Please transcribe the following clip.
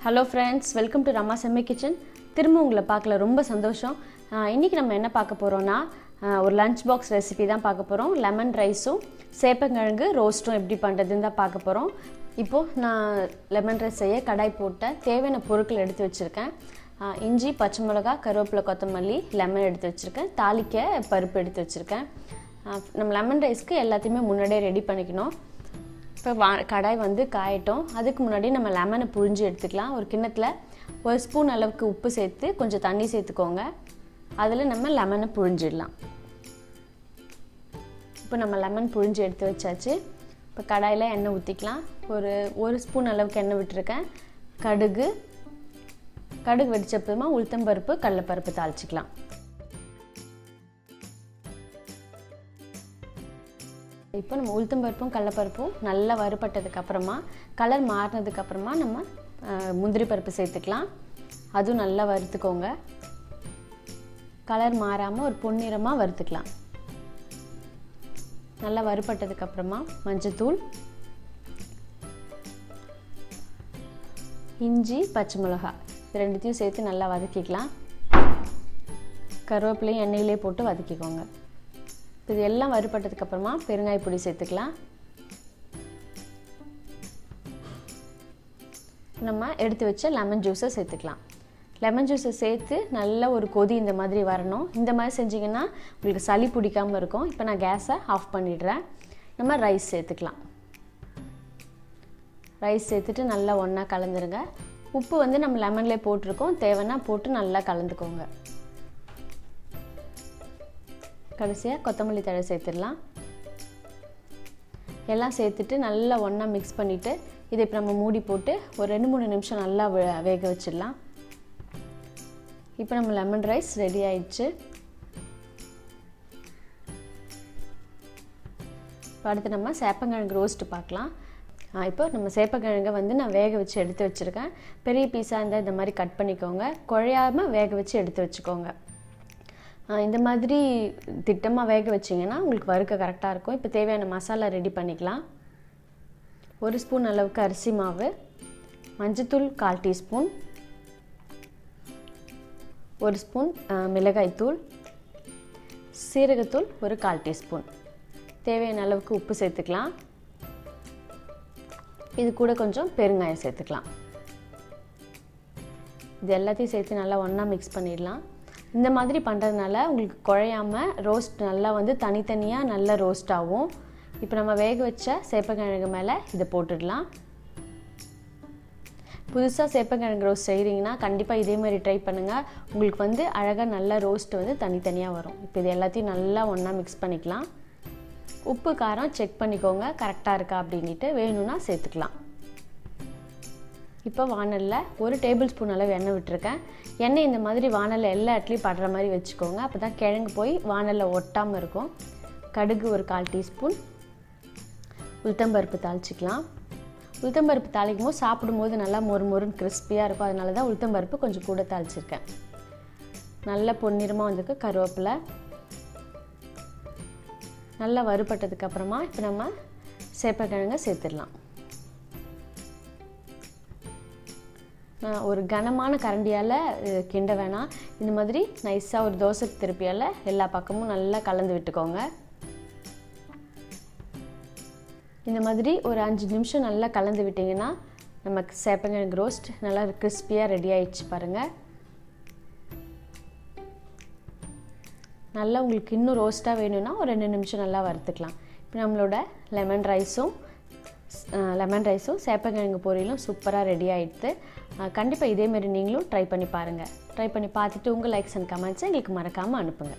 Hello friends, welcome to Rama செம்மி kitchen. திரும்ப உங்களை பார்க்கல ரொம்ப சந்தோஷம். இன்றைக்கி நம்ம என்ன பார்க்க போகிறோன்னா ஒரு லஞ்ச் பாக்ஸ் ரெசிபி தான் பார்க்க போகிறோம். லெமன் ரைஸும் சேப்பங்கிழங்கு ரோஸ்ட்டும் எப்படி பண்ணுறதுன்னு தான் பார்க்க போகிறோம். இப்போது நான் லெமன் ரைஸ் செய்ய கடாய் போட்டேன். தேவையான பொருட்கள் எடுத்து வச்சுருக்கேன். இஞ்சி, பச்சை மிளகா, கருவேப்பிலை, கொத்தமல்லி, லெமன் எடுத்து வச்சுருக்கேன். தாளிக்க பருப்பு எடுத்து வச்சுருக்கேன். நம்ம லெமன் ரைஸ்க்கு எல்லாத்தையுமே முன்னாடியே ரெடி பண்ணிக்கணும். இப்போ கடாய் வந்து காயட்டும். அதுக்கு முன்னாடி நம்ம லெமனை புழிஞ்சு எடுத்துக்கலாம். ஒரு கிண்ணத்தில் ஒரு ஸ்பூன் அளவுக்கு உப்பு சேர்த்து கொஞ்சம் தண்ணி சேர்த்துக்கோங்க. அதில் நம்ம லெமனை புழிஞ்சிடலாம். இப்போ நம்ம லெமன் புழிஞ்சு எடுத்து வச்சாச்சு. இப்போ கடாயில் எண்ணெய் ஊற்றிக்கலாம். ஒரு ஸ்பூன் அளவுக்கு எண்ணெய் விட்டுருக்கேன். கடுகு வெடிச்சப்பமா உளுத்தம்பருப்பு, கடலைப்பருப்பு தாளிச்சிக்கலாம். இப்போ நம்ம உளுத்தம்பருப்பும் கடலைப்பருப்பும் நல்லா வறுபட்டதுக்கப்புறமா கலர் மாறினதுக்கப்புறமா நம்ம முந்திரி பருப்பு சேர்த்துக்கலாம். அதுவும் நல்லா வறுத்துக்கோங்க. கலர் மாறாமல் ஒரு பொன்னிறமாக வறுத்துக்கலாம். நல்லா வறுபட்டதுக்கப்புறமா மஞ்சத்தூள், இஞ்சி, பச்சை மிளகா இது ரெண்டுத்தையும் சேர்த்து நல்லா வதக்கிக்கலாம். கருவேப்பிலையும் எண்ணெயிலே போட்டு வதக்கிக்கோங்க. இது எல்லாம் வறுபட்டதுக்கப்புறமா பெருங்காய பொடி சேர்த்துக்கலாம். நம்ம எடுத்து வச்ச லெமன் ஜூஸை சேர்த்துக்கலாம். லெமன் ஜூஸை சேர்த்து நல்ல ஒரு கொதி இந்த மாதிரி வரணும். இந்த மாதிரி செஞ்சிங்கன்னா உங்களுக்கு சளி பிடிக்காமல் இருக்கும். இப்போ நான் கேஸை ஆஃப் பண்ணிடுறேன். நம்ம ரைஸ் சேர்த்துக்கலாம். ரைஸ் சேர்த்துட்டு நல்லா ஒன்றா கலந்துருங்க. உப்பு வந்து நம்ம லெமன்லேயே போட்டிருக்கோம். தேவைன்னா போட்டு நல்லா கலந்துக்கோங்க. கடைசியாக கொத்தமல்லி தழை சேர்த்துடலாம். எல்லாம் சேர்த்துட்டு நல்லா ஒன்றா மிக்ஸ் பண்ணிவிட்டு இதை இப்போ நம்ம மூடி போட்டு ஒரு 2-3 நிமிஷம் நல்லா வேக வச்சிடலாம். இப்போ நம்ம லெமன் ரைஸ் ரெடி ஆயிடுச்சு. அடுத்து நம்ம சேப்பங்கிழங்கு ரோஸ்ட் பார்க்கலாம். இப்போ நம்ம சேப்பங்கிழங்கை வந்து நான் வேக வச்சு எடுத்து வச்சுருக்கேன். பெரிய பீஸாக இருந்தால் இந்த மாதிரி கட் பண்ணிக்கோங்க. குழையாமல் வேக வச்சு எடுத்து வச்சுக்கோங்க. இந்த மாதிரி திட்டமாக வேக வச்சிங்கன்னா உங்களுக்கு வறுக்க கரெக்டாக இருக்கும். இப்போ தேவையான மசாலா ரெடி பண்ணிக்கலாம். 1 ஸ்பூன் அளவுக்கு அரிசி மாவு, மஞ்சத்தூள் 1/4 டீஸ்பூன், 1 ஸ்பூன் மிளகாய்த்தூள், சீரகத்தூள் ஒரு 1/4 டீஸ்பூன், தேவையான அளவுக்கு உப்பு சேர்த்துக்கலாம். இது கூட கொஞ்சம் பெருங்காயம் சேர்த்துக்கலாம். இது எல்லாத்தையும் சேர்த்து நல்லா ஒன்றா மிக்ஸ் பண்ணிடலாம். இந்த மாதிரி பண்ணுறதுனால உங்களுக்கு குழையாமல் ரோஸ்ட் நல்லா வந்து தனித்தனியாக நல்லா ரோஸ்ட் ஆகும். இப்போ நம்ம வேக வச்ச சேப்பங்கிழங்கு மேலே இதை போட்டுடலாம். புதுசாக சேப்பங்கிழங்கு ரோஸ்ட் செய்கிறீங்கன்னா கண்டிப்பாக இதே மாதிரி ட்ரை பண்ணுங்கள். உங்களுக்கு வந்து அழகாக நல்லா ரோஸ்ட் வந்து தனித்தனியாக வரும். இப்போ இது எல்லாத்தையும் நல்லா ஒன்றா மிக்ஸ் பண்ணிக்கலாம். உப்பு காரம் செக் பண்ணிக்கோங்க கரெக்டாக இருக்கா அப்படின்ட்டு. வேணும்னா சேர்த்துக்கலாம். இப்போ வானலில் 1 டேபிள் ஸ்பூன் அளவு எண்ணெய் விட்டுருக்கேன். எண்ணெய் இந்த மாதிரி வானலில் எல்லா இடத்துலையும் படுற மாதிரி வச்சுக்கோங்க. அப்போ தான் கிழங்கு போய் வானலில் ஒட்டாமல் இருக்கும். கடுகு ஒரு 1/4 டீஸ்பூன், உளுத்தம்பருப்பு தாளிச்சிக்கலாம். உளுத்தம்பருப்பு தாளிக்கும் போது சாப்பிடும்போது நல்லா மொறுன்னு கிறிஸ்பியாக இருக்கும். அதனால தான் உளுத்தம்பருப்பு கொஞ்சம் கூட தாளிச்சிருக்கேன். நல்ல பொன்னிறமாக வந்துருக்கு. கருவேப்பிலை நல்லா வறுபட்டதுக்கப்புறமா இப்போ நம்ம சேப்பக்கிழங்கை சேர்த்துடலாம். ஒரு கனமான கரண்டியால் கிண்ட வேணாம். இந்த மாதிரி நைஸாக ஒரு தோசை திருப்பியால் எல்லா பக்கமும் நல்லா கலந்து விட்டுக்கோங்க. இந்த மாதிரி ஒரு 5 நிமிஷம் நல்லா கலந்து விட்டிங்கன்னா நமக்கு சேப்பங்கிழங்கு ரோஸ்ட் நல்லா கிறிஸ்பியாக ரெடி ஆகிடுச்சு பாருங்கள். நல்லா உங்களுக்கு இன்னும் ரோஸ்ட்டாக வேணும்னா ஒரு 2 நிமிஷம் நல்லா வறுத்துக்கலாம். இப்போ நம்மளோட லெமன் ரைஸும் சேப்பங்கிழங்கு பொரியலும் சூப்பராக ரெடி ஆகிடுது. கண்டிப்பாக இதேமாரி நீங்களும் ட்ரை பண்ணி பாருங்கள். ட்ரை பண்ணி பார்த்துட்டு உங்கள் லைக்ஸ் அண்ட் கமெண்ட்ஸை எங்களுக்கு மறக்காமல் அனுப்புங்க.